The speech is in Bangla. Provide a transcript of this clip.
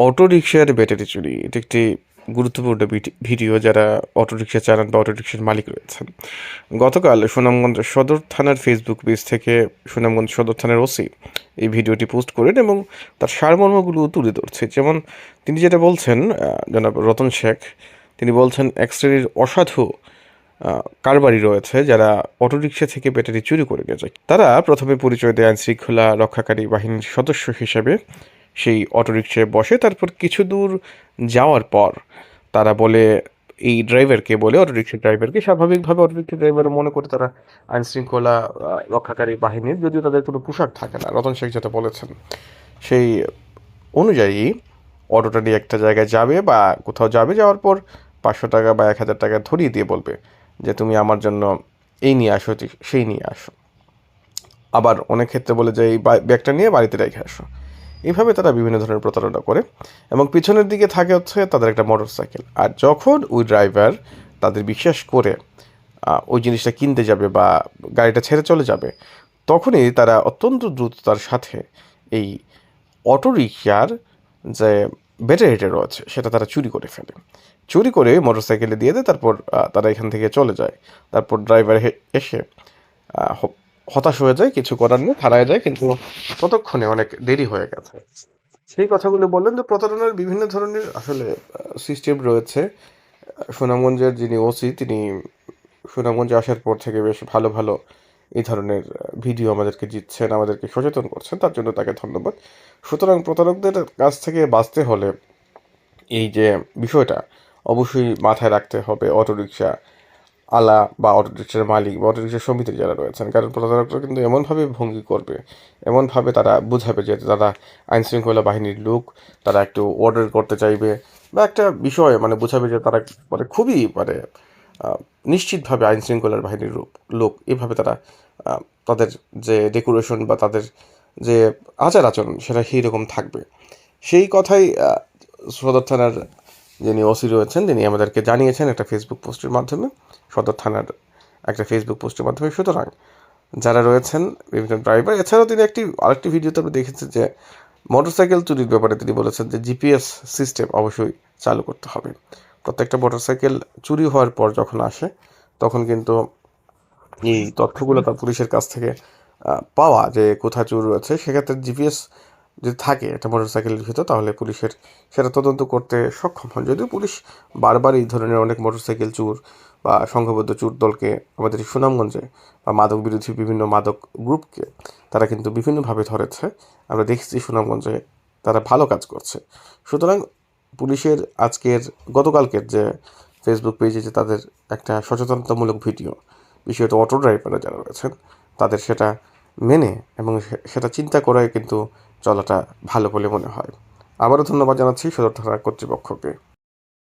অটোরিকশার ব্যাটারি চুরি এটি একটি গুরুত্বপূর্ণ ভিডিও যারা অটোরিকশা চালান বা অটোরিকশার মালিক রয়েছেন। গতকাল সুনামগঞ্জ সদর থানার ফেসবুক পেজ থেকে সুনামগঞ্জ সদর থানার ওসি এই ভিডিওটি পোস্ট করেন এবং তার সারমর্মগুলো তুলে ধরছে। যেমন তিনি যেটা বলছেন, জনাব রতন শেখ, তিনি বলছেন এক শ্রেণীর অসাধু কারবারি রয়েছে যারা অটোরিকশা থেকে ব্যাটারি চুরি করে নিয়ে যায়। তারা প্রথমে পরিচয় দেয় আইনশৃঙ্খলা রক্ষাকারী বাহিনীর সদস্য হিসেবে সেই অটোরিকশায় বসে। তারপর কিছু দূর যাওয়ার পর তারা বলে, এই ড্রাইভারকে বলে, অটোরিকশার ড্রাইভারকে, স্বাভাবিকভাবে অটোরিকশার ড্রাইভার মনে করে তারা আইনশৃঙ্খলা রক্ষাকারী বাহিনীর, যদিও তাদের কোনো পোশাক থাকে না। রতন শেখ যেটা বলেছেন সেই অনুযায়ী অটোটা নিয়ে একটা জায়গায় যাবে বা কোথাও যাবে, যাওয়ার পর 500 টাকা বা 1000 টাকা ধরিয়ে দিয়ে বলবে যে তুমি আমার জন্য এই নিয়ে আসো, সেই নিয়ে আসো। আবার অনেক ক্ষেত্রে বলে যে এই ব্যাগটা নিয়ে বাড়িতে রেখে আসো। এইভাবে তারা বিভিন্ন ধরনের প্রতারণা করে এবং পিছনের দিকে থাকে হচ্ছে তাদের একটা মোটর সাইকেল। আর যখন ওই ড্রাইভার তাদের বিশ্বাস করে ওই জিনিসটা কিনতে যাবে বা গাড়িটা ছেড়ে চলে যাবে, তখনই তারা অত্যন্ত দ্রুততার সাথে এই অটোরিকশার যে ব্যাটারিটা রয়েছে সেটা তারা চুরি করে ফেলে। চুরি করে মোটর সাইকেলে দিয়ে দেয়। তারপর তারা এখান থেকে চলে যায়। তারপর ড্রাইভার এসে হতাশ হয়ে যায়, কিছু করার নেই, হারায় যায়, কিন্তু ততক্ষণে অনেক দেরি হয়ে গেছে। সেই কথাগুলো বললেন যে প্রতারণার বিভিন্ন ধরনের আসলে সিস্টেম রয়েছে। সুনামগঞ্জের যিনি ওসি, তিনি সুনামগঞ্জে আসার পর থেকে বেশ ভালো ভালো এই ধরনের ভিডিও আমাদেরকে দিচ্ছেন, আমাদেরকে সচেতন করছেন, তার জন্য তাকে ধন্যবাদ। সুতরাং প্রতারকদের কাছ থেকে বাঁচতে হলে এই যে বিষয়টা অবশ্যই মাথায় রাখতে হবে অটোরিকশা আলা বা অটোরিকশার মালিক বা অটোরিকশার সমিতি যারা রয়েছেন। কারণ প্রতারকরা কিন্তু এমনভাবে ভঙ্গি করবে, এমনভাবে তারা বুঝাবে যে তারা আইনশৃঙ্খলা বাহিনীর লোক, তারা একটু অর্ডার করতে চাইবে বা একটা বিষয় মানে বোঝাবে যে তারা মানে খুবই মানে নিশ্চিতভাবে আইনশৃঙ্খলার বাহিনীর লোক। এভাবে তারা তাদের যে ডেকোরেশন বা তাদের যে আচার আচরণ সেটা সেই রকম থাকবে। সেই কথাই সদর থানার যিনি ওসি রয়েছেন তিনি আমাদেরকে জানিয়েছেন একটা ফেসবুক পোস্টের মাধ্যমে, সদর থানার একটা ফেসবুক পোস্টের মাধ্যমে। সুতরাং যারা রয়েছেন বিভিন্ন ড্রাইভার, এছাড়াও তিনি আরেকটি ভিডিওতে আমরা দেখেছি যে মোটরসাইকেল চুরির ব্যাপারে তিনি বলেছেন যে জিপিএস সিস্টেম অবশ্যই চালু করতে হবে। প্রত্যেকটা মোটরসাইকেল চুরি হওয়ার পর যখন আসে তখন কিন্তু এই তথ্যগুলো তার পুলিশের কাছ থেকে পাওয়া যে কোথায় চুর রয়েছে, সেক্ষেত্রে জিপিএস যদি থাকে একটা মোটরসাইকেলের ভিতর তাহলে পুলিশের সেটা তদন্ত করতে সক্ষম হন। যদিও পুলিশ বারবার এই ধরনের অনেক মোটরসাইকেল চুর বা সংঘবদ্ধ চুর দলকে আমাদের সুনামগঞ্জে বা মাদক বিরোধী বিভিন্ন মাদক গ্রুপকে তারা কিন্তু বিভিন্নভাবে ধরেছে। আমরা দেখেছি সুনামগঞ্জে তারা ভালো কাজ করছে। সুতরাং পুলিশের গতকালকের যে ফেসবুক পেজে যে তাদের একটা সচেতনতামূলক ভিডিও, বিশেষত অটো ড্রাইভাররা যারা রয়েছেন তাদের সেটা মেনে এবং সেটা চিন্তা করে কিন্তু চলাটা ভালো বলে মনে হয়। আবারও ধন্যবাদ জানাচ্ছি সদর থানা কর্তৃপক্ষকে।